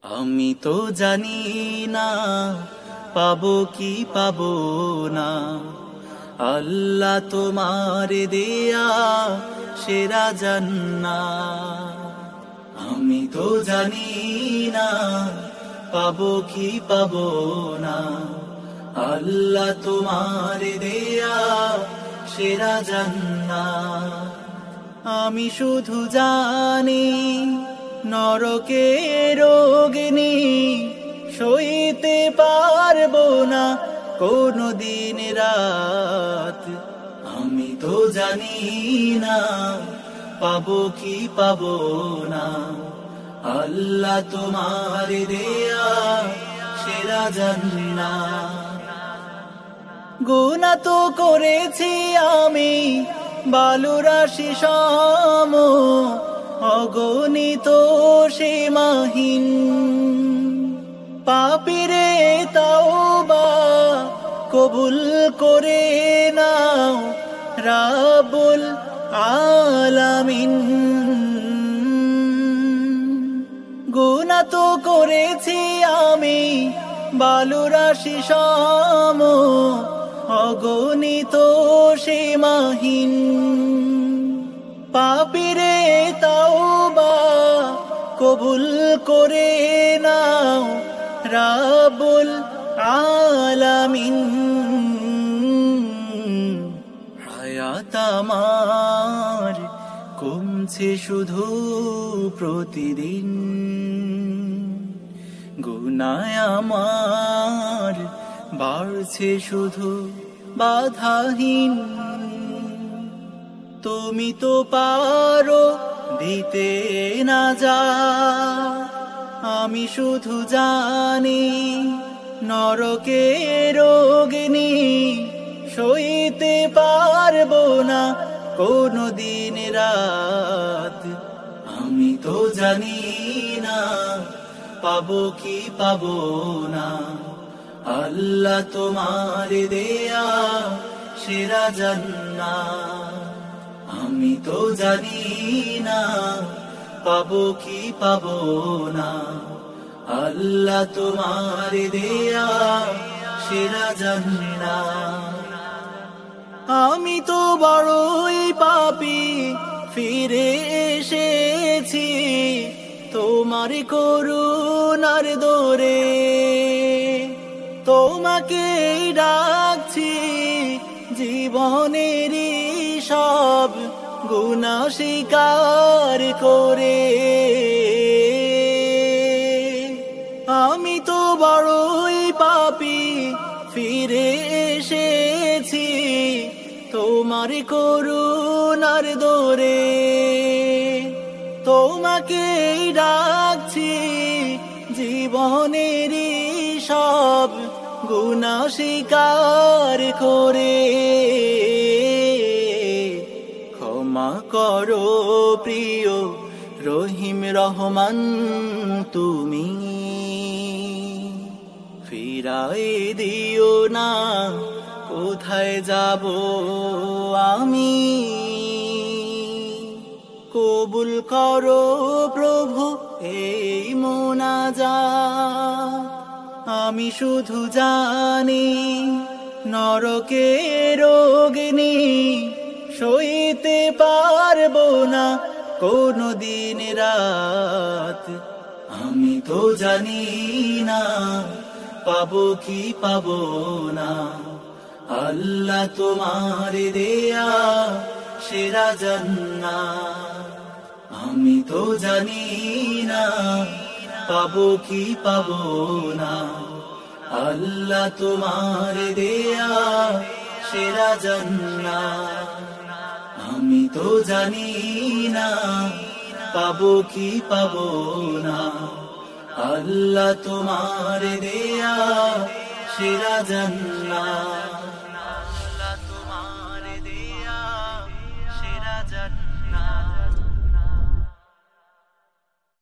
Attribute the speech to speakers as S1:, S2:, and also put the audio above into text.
S1: আমি তো জানি না পাবো কি পাবো না, আল্লাহ তোমার দেয়া সেরা জান্নাত। আমি তো জানি না পাবো কি পাবো না, আল্লাহ তোমার দেয়া সেরা জান্নাত। আমি শুধু জানি নরকের অগ্নি সইতে পারবো না কোনদিন রাত। আমি তো জানি না পাবো কি পাবো না, আল্লাহ তোমার দেয়া সেরা জান্নাত। গুনাহ তো করেছি আমি বালুরাশি সম, অগণিত সীমাহীন। পাপীরে তাওবা কবুল করে নাও রাব্বুল আলামিন। গুনাহ তো করেছি আমি বালুরাশি সম, অগণিত সীমাহীন। পাপীরে তাওবা কবুল করে নাও রাব্বুল আলামিন। হায়াত আমার কমছে শুধু প্রতিদিন, গুনাহ আমার বাড়ছে শুধু বাধাহীন। তুমি তো পারো দিতে না যা, আমি শুধু জানি নরকের অগ্নি সইতে পারবো না কোনদিন রাত। আমি তো জানি না পাবো কি পাবো না, আল্লাহ তোমার দেয়া সেরা জান্নাত। আমি তো জানি না পাবো কি পাবো না, আল্লাহ তোমার দেয়া সেরা জান্নাত। আমি তো বড়ই পাপী ফিরে এসেছি তোমার করুণার দোরে। তোমাকে ডাকছি জীবনেরই সব গুনাহ স্বীকার করে। আমি তো বড়ই পাপী ফিরে এসেছি তোমার করুণার দোরে। তোমাকে ডাকছি জীবনেরই সব গুনাহ স্বীকার করে। ক্ষমা করো প্রিয় রহিম রহমান তুমি, ফিরাই দিও না কোথায় যাব আমি। কবুল করো প্রভু এই মোনাজাত। আমি শুধু জানি নরকের অগ্নি সইতে পারবো না কোনদিন রাত। আমি তো জানি না পাবো কি পাবো না, আল্লাহ তোমার দেয়া সেরা জান্নাত। আমি তো জানি না পাবো কি পাবো না, আল্লাহ তোমার দেয়া সেরা জান্নাত। আমি তো জানি না পাবো কি পাবো না, আল্লাহ তোমার দেয়া সেরা জান্নাত।